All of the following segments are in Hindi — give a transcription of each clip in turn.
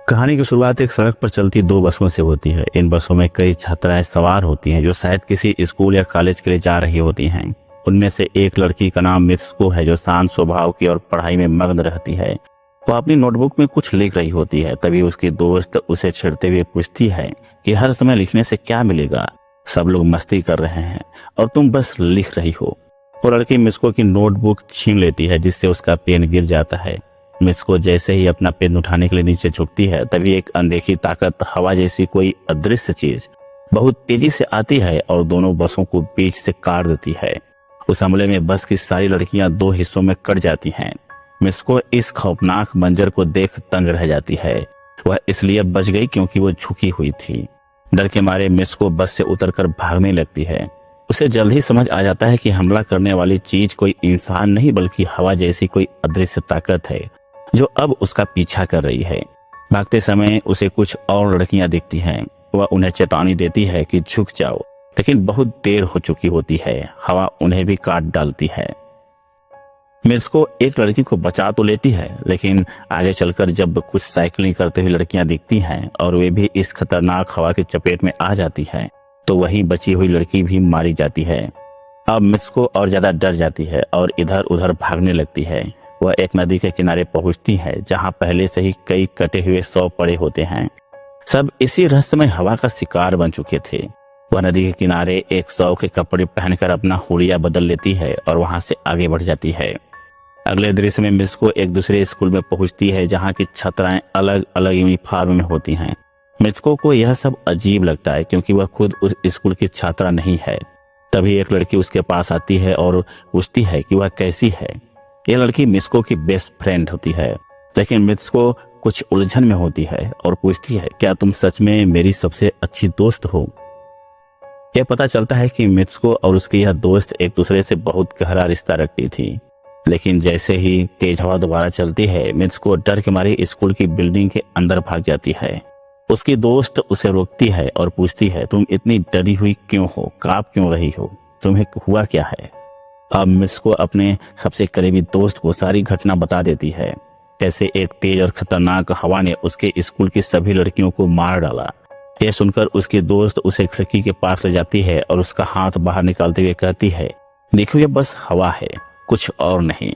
कहानी की शुरुआत एक सड़क पर चलती दो बसों से होती है। इन बसों में कई छात्राएं सवार होती हैं जो शायद किसी स्कूल या कॉलेज के लिए जा रही होती हैं। उनमें से एक लड़की का नाम मित्सुको है जो शांत स्वभाव की और पढ़ाई में मग्न रहती है। वो अपनी नोटबुक में कुछ लिख रही होती है। तभी उसकी दोस्त उसे छेड़ते हुए पूछती है कि हर समय लिखने से क्या मिलेगा, सब लोग मस्ती कर रहे हैं और तुम बस लिख रही हो। वो लड़की मित्सुको की नोटबुक छीन लेती है जिससे उसका पेन गिर जाता है। मित्सुको जैसे ही अपना पेन उठाने के लिए नीचे झुकती है तभी एक अनदेखी ताकत, हवा जैसी कोई अदृश्य चीज बहुत तेजी से आती है और दोनों बसों को बीच से काट देती है। उस हमले में बस की सारी लड़कियां दो हिस्सों में कट जाती हैं। मित्सुको इस खौफनाक मंजर को देख तंग रह जाती है। वह इसलिए बच गई क्योंकि वो झुकी हुई थी। डर के मारे मित्सुको बस से उतरकर भागने लगती है। उसे जल्द ही समझ आ जाता है कि हमला करने वाली चीज कोई इंसान नहीं बल्कि हवा जैसी कोई अदृश्य ताकत है जो अब उसका पीछा कर रही है। भागते समय उसे कुछ और लड़कियां दिखती हैं। वह उन्हें चेतावनी देती है कि झुक जाओ, लेकिन बहुत देर हो चुकी होती है। हवा उन्हें भी काट डालती है। मित्सुको एक लड़की को बचा तो लेती है, लेकिन आगे चलकर जब कुछ साइकिलिंग करते हुए लड़कियां दिखती हैं और वे भी इस खतरनाक हवा की चपेट में आ जाती हैं, तो वहीं बची हुई लड़की भी मारी जाती है। अब मित्सुको और ज्यादा डर जाती है और इधर उधर भागने लगती है। वह एक नदी के किनारे पहुंचती है जहां पहले से ही कई कटे हुए शव पड़े होते हैं। सब इसी रहस्यमय हवा का शिकार बन चुके थे। वह नदी के किनारे एक शव के कपड़े पहनकर अपना हुलिया बदल लेती है और वहां से आगे बढ़ जाती है। अगले दृश्य में मित्सुको एक दूसरे स्कूल में पहुंचती है जहां की छात्राएं अलग अलग यूनिफॉर्म में होती हैं। मित्सुको को यह सब अजीब लगता है क्योंकि वह खुद उस स्कूल की छात्रा नहीं है। तभी एक लड़की उसके पास आती है और पूछती है कि वह कैसी है। यह लड़की मित्सुको की बेस्ट फ्रेंड होती है, लेकिन मित्सुको कुछ उलझन में होती है और पूछती है क्या तुम सच में मेरी सबसे अच्छी दोस्त हो। यह पता चलता है कि मित्सुको और उसकी यह दोस्त एक दूसरे से बहुत गहरा रिश्ता रखती थी, लेकिन जैसे ही तेज हवा दोबारा चलती है मित्सुको डर के मारे स्कूल की बिल्डिंग के अंदर भाग जाती है। उसकी दोस्त उसे रोकती है और पूछती है तुम इतनी डरी हुई क्यों हो, कांप क्यों रही हो, तुम्हें हुआ क्या है। अब मित्सुको अपने सबसे करीबी दोस्त को सारी घटना बता देती है, कैसे एक तेज और खतरनाक हवा ने उसके स्कूल की सभी लड़कियों को मार डाला। यह सुनकर उसकी दोस्त उसे खिड़की के पास ले जाती है और उसका हाथ बाहर निकालते हुए कहती है देखो ये बस हवा है, कुछ और नहीं।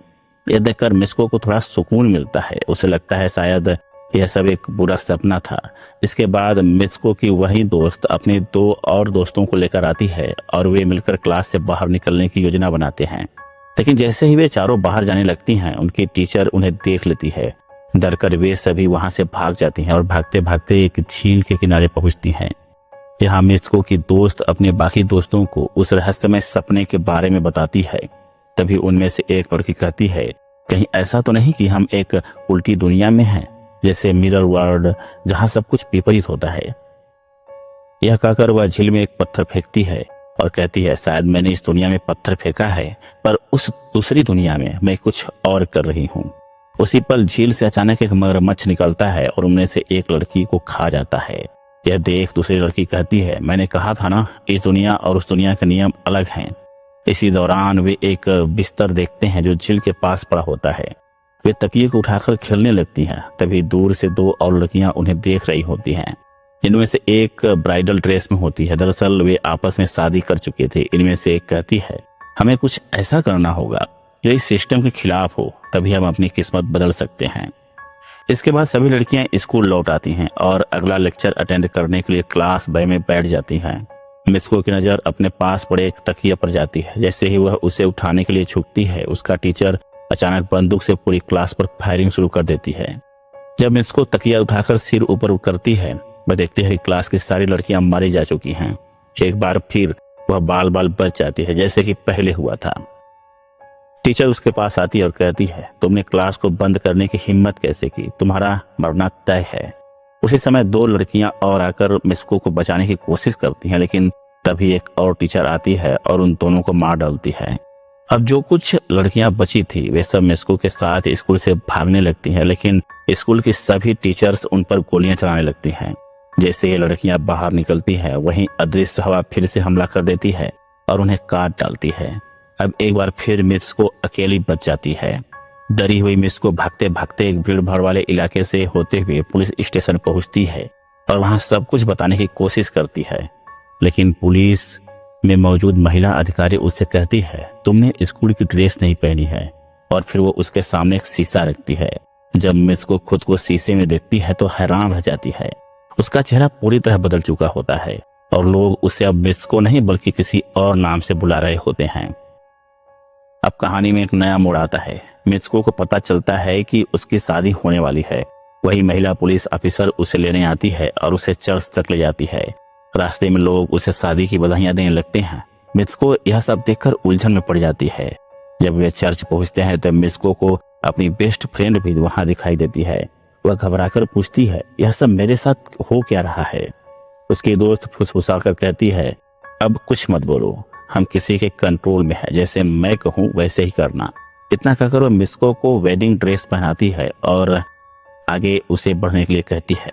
यह देखकर मित्सुको को थोड़ा सुकून मिलता है। उसे लगता है शायद यह सब एक बुरा सपना था। इसके बाद मित्सुको की वही दोस्त अपने दो और दोस्तों को लेकर आती है और वे मिलकर क्लास से बाहर निकलने की योजना बनाते हैं। लेकिन जैसे ही वे चारों बाहर जाने लगती हैं उनकी टीचर उन्हें देख लेती है। डरकर वे सभी वहां से भाग जाती हैं और भागते भागते एक झील के किनारे पहुंचती हैं। यहाँ मित्सुको की दोस्त अपने बाकी दोस्तों को उस रहस्यमय सपने के बारे में बताती है। तभी उनमें से एक लड़की कहती है कहीं ऐसा तो नहीं कि हम एक उल्टी दुनिया में हैं, जैसे मिरर वर्ल्ड जहां सब कुछ विपरीत होता है। यह कहकर वह झील में एक पत्थर फेंकती है और कहती है शायद मैंने इस दुनिया में पत्थर फेंका है पर उस दूसरी दुनिया में मैं कुछ और कर रही हूँ। उसी पल झील से अचानक एक मगरमच्छ निकलता है और उनमें से एक लड़की को खा जाता है। यह देख दूसरी लड़की कहती है मैंने कहा था ना, इस दुनिया और उस दुनिया के नियम अलग हैं। इसी दौरान वे एक बिस्तर देखते हैं जो झील के पास पड़ा होता है। वे तकिए को उठाकर खेलने लगती हैं। तभी दूर से दो और लड़कियां उन्हें देख रही होती हैं। इनमें से एक ब्राइडल ड्रेस में होती है। दरअसल वे आपस में शादी कर चुके थे। इनमें से एक कहती है हमें कुछ ऐसा करना होगा जो इस सिस्टम के खिलाफ हो, तभी हम अपनी किस्मत बदल सकते हैं। इसके बाद सभी लड़कियां स्कूल लौट आती हैं और अगला लेक्चर अटेंड करने के लिए क्लास ब में बैठ जाती हैं। मित्सुको की नजर अपने पास पड़े एक तकिया पर जाती है। जैसे ही वह उसे उठाने के लिए झुकती है उसका टीचर अचानक बंदूक से पूरी क्लास पर फायरिंग शुरू कर देती है। जब मित्सुको तकिया उठाकर सिर ऊपर करती है वह देखती है कि क्लास की सारी लड़कियां मारी जा चुकी हैं। एक बार फिर वह बाल बाल बच जाती है जैसे कि पहले हुआ था। टीचर उसके पास आती है और कहती है तुमने क्लास को बंद करने की हिम्मत कैसे की, तुम्हारा मरना तय है। उसी समय दो लड़कियां और आकर मित्सुको को बचाने की कोशिश करती हैं, लेकिन तभी एक और टीचर आती है और उन दोनों को मार डालती है। अब जो कुछ लड़कियां बची थी वे सब मित्सुको के साथ स्कूल से भागने लगती हैं, लेकिन स्कूल की सभी टीचर्स उन पर गोलियां चलाने लगती हैं। जैसे ये लड़कियां बाहर निकलती हैं वहीं अदृश्य हवा फिर से हमला कर देती है और उन्हें काट डालती है। अब एक बार फिर मित्सुको अकेली बच जाती है। डरी हुई मिस को भागते भागते एक भीड़ भाड़ वाले इलाके से होते हुए पुलिस स्टेशन पहुंचती है और वहां सब कुछ बताने की कोशिश करती है। लेकिन पुलिस में मौजूद महिला अधिकारी उससे कहती है, तुमने स्कूल की ड्रेस नहीं पहनी है। और फिर वो उसके सामने एक शीशा रखती है। जब मिस को खुद को शीशे में देखती है तो हैरान रह जाती है। उसका चेहरा पूरी तरह बदल चुका होता है और लोग उसे अब मिस को नहीं बल्कि किसी और नाम से बुला रहे होते हैं। अब कहानी में एक नया मोड़ आता है। मित्सको को पता चलता है कि उसकी शादी होने वाली है। वही महिला पुलिस ऑफिसर उसे लेने आती है और उसे चर्च तक ले जाती है। रास्ते में लोग उसे शादी की बधाइयां देने लगते हैं। मित्सको यह सब देखकर उलझन में पड़ जाती है। जब वे चर्च पहुंचते हैं तब मित्सको को अपनी बेस्ट फ्रेंड भी वहां दिखाई देती है। वह घबराकर पूछती है, यह सब मेरे साथ हो क्या रहा है? उसकी दोस्त फुसफुसाकर कहती है, अब कुछ मत बोलो, हम किसी के कंट्रोल में है, जैसे मैं कहूँ वैसे ही करना। इतना कहकर वो मित्सको को वेडिंग ड्रेस पहनाती है और आगे उसे बढ़ने के लिए कहती है।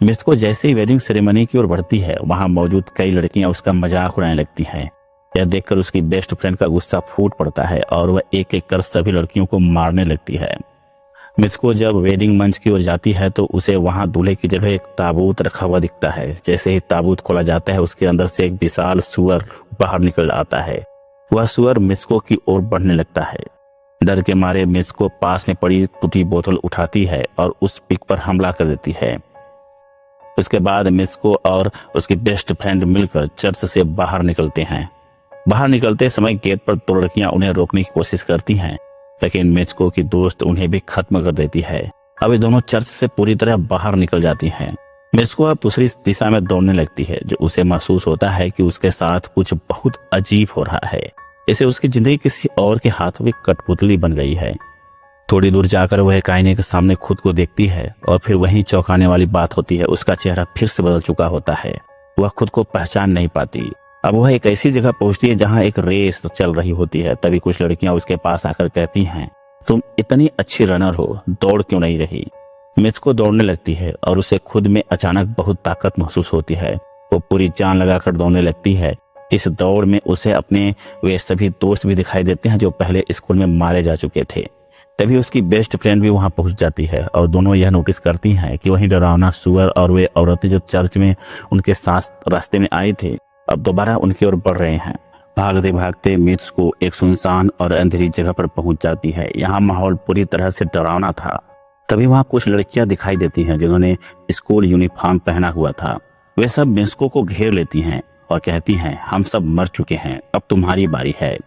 मित्सको जैसे ही वेडिंग सेरेमनी की ओर बढ़ती है, वहां मौजूद कई लड़कियां उसका मजाक उड़ाने लगती हैं। यह देखकर उसकी बेस्ट फ्रेंड का गुस्सा फूट पड़ता है और वह एक एक कर सभी लड़कियों को मारने लगती है। मित्सको जब वेडिंग मंच की ओर जाती है तो उसे वहां दूल्हे की जगह एक ताबूत रखा हुआ दिखता है। जैसे ही ताबूत खोला जाता है, उसके अंदर से एक विशाल सुअर बाहर निकल आता है। वह सुअर मित्सको की ओर बढ़ने लगता है। डर के मारे मित्सको पास में पड़ी टूटी बोतल उठाती है और उस पिग पर हमला कर देती है। उसके बाद मित्सको और उसकी बेस्ट फ्रेंड मिलकर चर्च से बाहर निकलते हैं। बाहर निकलते समय गेट पर दो लड़कियां उन्हें रोकने की कोशिश करती हैं, लेकिन मित्सको की दोस्त उन्हें भी खत्म कर देती है। अब ये दोनों चर्च से पूरी तरह बाहर निकल जाती हैं। मित्सको अब दूसरी दिशा में दौड़ने लगती है, जो उसे महसूस होता है कि उसके साथ कुछ बहुत अजीब हो रहा है। इसे उसकी जिंदगी किसी और के हाथ में कठपुतली बन गई है। थोड़ी दूर जाकर वह एक आईने के सामने खुद को देखती है और फिर वही चौंकाने वाली बात होती है, उसका चेहरा फिर से बदल चुका होता है। वह खुद को पहचान नहीं पाती। अब वह एक ऐसी जगह पहुंचती है जहां एक रेस चल रही होती है। तभी कुछ लड़कियां उसके पास आकर कहती हैं, तुम इतनी अच्छी रनर हो, दौड़ क्यों नहीं रही? मित्सको दौड़ने लगती है और उसे खुद में अचानक बहुत ताकत महसूस होती है। वो पूरी जान लगाकर दौड़ने लगती है। इस दौड़ में उसे अपने वे सभी दोस्त भी दिखाई देते हैं जो पहले स्कूल में मारे जा चुके थे। तभी उसकी बेस्ट फ्रेंड भी वहां पहुंच जाती है और दोनों यह नोटिस करती हैं कि वही डरावना सुअर और वे औरतें जो चर्च में उनके साथ रास्ते में आई थे, अब दोबारा उनकी ओर बढ़ रहे हैं। भागते भागते मित्सको एक सुनसान और अंधेरी जगह पर पहुंच जाती है। यहाँ माहौल पूरी तरह से डरावना था। तभी वहां कुछ लड़कियां दिखाई देती हैं जिन्होंने स्कूल यूनिफॉर्म पहना हुआ था। वे सब मित्सको को घेर लेती हैं और कहती हैं, हम सब मर चुके हैं, अब तुम्हारी बारी है।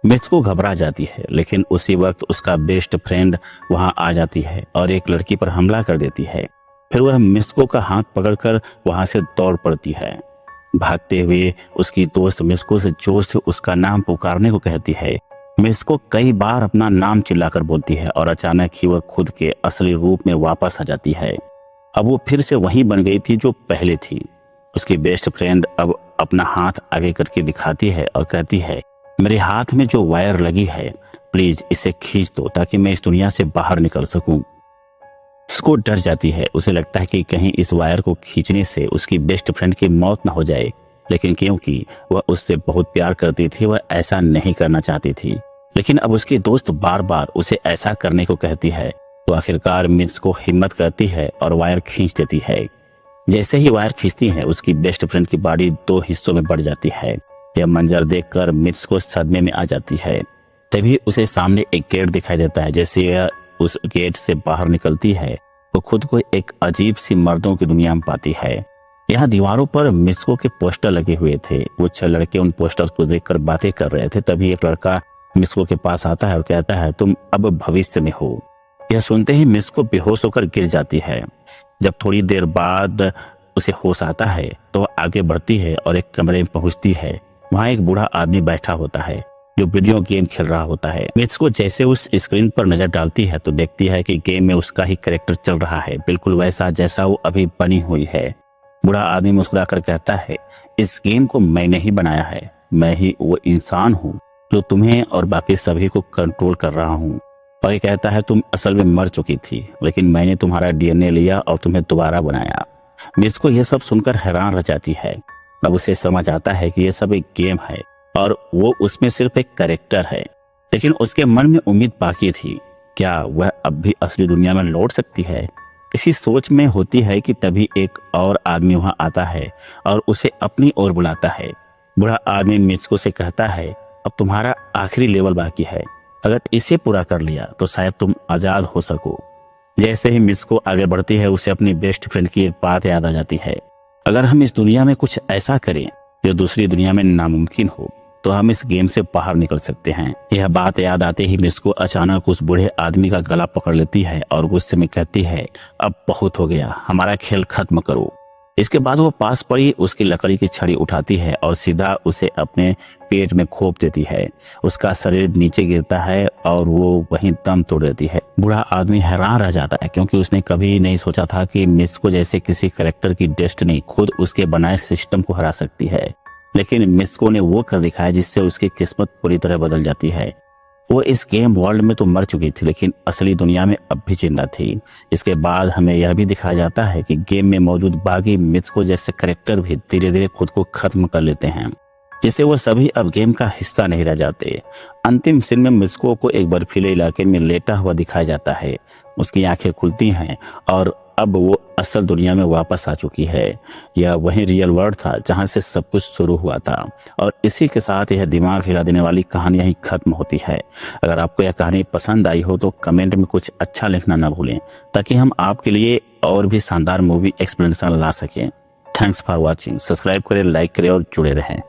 मित्सको घबरा जाती है, लेकिन उसी वक्त उसका बेस्ट फ्रेंड वहां आ जाती है और एक लड़की पर हमला कर देती है। फिर वह मित्सको का हाथ पकड़कर वहां से दौड़ पड़ती है। भागते हुए उसकी दोस्त मित्सको से जोर से उसका नाम पुकारने को कहती है। मित्सको कई बार अपना नाम चिल्लाकर बोलती है और अचानक ही वह खुद के असली रूप में वापस आ जाती है। अब वो फिर से वही बन गई थी जो पहले थी। उसकी बेस्ट फ्रेंड अब अपना हाथ आगे करके दिखाती है और कहती है, मेरे हाथ में जो वायर लगी है, प्लीज इसे खींच दो ताकि मैं इस दुनिया से बाहर निकल सकूं। उसको डर जाती है। उसे लगता है कि कहीं इस वायर को खींचने से उसकी बेस्ट फ्रेंड की मौत न हो जाए, लेकिन क्योंकि वह उससे बहुत प्यार करती थी, वह ऐसा नहीं करना चाहती थी। लेकिन अब उसकी दोस्त बार बार उसे ऐसा करने को कहती है, तो आखिरकार मित्सको हिम्मत करती है और वायर खींच देती है। जैसे ही वायर खींचती है, उसकी बेस्ट फ्रेंड की बॉडी दो हिस्सों में बढ़ जाती है। यह मंजर देखकर मित्सको सदमे में आ जाती है। तभी उसे सामने एक गेट दिखाई देता है। जैसे यह उस गेट से बाहर निकलती है, वो खुद को एक अजीब सी मर्दों की दुनिया में पाती है। यहाँ दीवारों पर मित्सको के पोस्टर लगे हुए थे। वो 6 लड़के उन पोस्टर्स को देखकर बातें कर रहे थे। तभी एक लड़का मित्सको के पास आता है और कहता है, तुम अब भविष्य में हो। यह सुनते ही मित्सको बेहोश होकर गिर जाती है। जब थोड़ी देर बाद उसे होश आता है तो वह आगे बढ़ती है और एक कमरे में पहुंचती है। वहां एक बूढ़ा आदमी बैठा होता है जो वीडियो गेम खेल रहा होता है। मित्सको जैसे उस स्क्रीन पर नजर डालती है तो देखती है कि गेम में उसका ही कैरेक्टर चल रहा है, बिल्कुल वैसा जैसा वो अभी बनी हुई है। बूढ़ा आदमी मुस्कुराकर कहता है, इस गेम को मैंने ही बनाया है, मैं ही वो इंसान हूँ जो तुम्हें और बाकी सभी को कंट्रोल कर रहा हूँ। और ये कहता है, तुम असल में मर चुकी थी, लेकिन मैंने तुम्हारा डीएनए लिया और तुम्हें दोबारा बनाया। मित्सको यह सब सुनकर हैरान रह जाती है। अब उसे समझ आता है कि यह सब एक गेम है और वो उसमें सिर्फ एक कैरेक्टर है। लेकिन उसके मन में उम्मीद बाकी थी। क्या वह अब भी असली दुनिया में लौट सकती है? इसी सोच में होती है कि तभी एक और आदमी वहां आता है और उसे अपनी ओर बुलाता है। बूढ़ा आदमी मित्सुको से कहता है, अब तुम्हारा आखिरी लेवल बाकी है, अगर इसे पूरा कर लिया तो शायद तुम आजाद हो सको। जैसे ही मित्सुको आगे बढ़ती है उसे अपनी बेस्ट फ्रेंड की एक बात याद आ जाती है। अगर हम इस दुनिया में कुछ ऐसा करें जो दूसरी दुनिया में नामुमकिन हो तो हम इस गेम से बाहर निकल सकते हैं। यह बात याद आते ही मित्सुको अचानक उस बूढ़े आदमी का गला पकड़ लेती है और गुस्से में कहती है, अब बहुत हो गया, हमारा खेल खत्म करो। इसके बाद वो पास पड़ी उसकी लकड़ी की छड़ी उठाती है और सीधा उसे अपने पेट में खोप देती है। उसका शरीर नीचे गिरता है और वो वहीं दम तोड़ देती है। बूढ़ा आदमी हैरान रह जाता है क्योंकि उसने कभी नहीं सोचा था कि मित्सुको जैसे किसी कैरेक्टर की डेस्टिनी खुद उसके बनाए सिस्टम को हरा सकती है। लेकिन मित्सुको ने वो कर दिखाया जिससे उसकी किस्मत पूरी तरह बदल जाती है। वो इस गेम वर्ल्ड में तो मर चुकी थी लेकिन असली दुनिया में अब भी जिंदा थी। इसके बाद हमें यह भी दिखाया जाता है कि गेम में मौजूद बाकी मित्सुको जैसे कैरेक्टर भी धीरे धीरे खुद को खत्म कर लेते हैं, जिससे वो सभी अब गेम का हिस्सा नहीं रह जाते। अंतिम सीन में मित्सुको को एक बर्फीले इलाके में लेटा हुआ दिखाया जाता है। उसकी आंखें खुलती हैं और अब वो असल दुनिया में वापस आ चुकी है। यह वही रियल वर्ल्ड था जहां से सब कुछ शुरू हुआ था और इसी के साथ यह दिमाग हिला देने वाली कहानी यहीं खत्म होती है। अगर आपको यह कहानी पसंद आई हो तो कमेंट में कुछ अच्छा लिखना ना भूलें ताकि हम आपके लिए और भी शानदार मूवी एक्सप्लेनेशन ला सकें। Thanks for watching. सब्सक्राइब करें, लाइक करें और जुड़े रहें।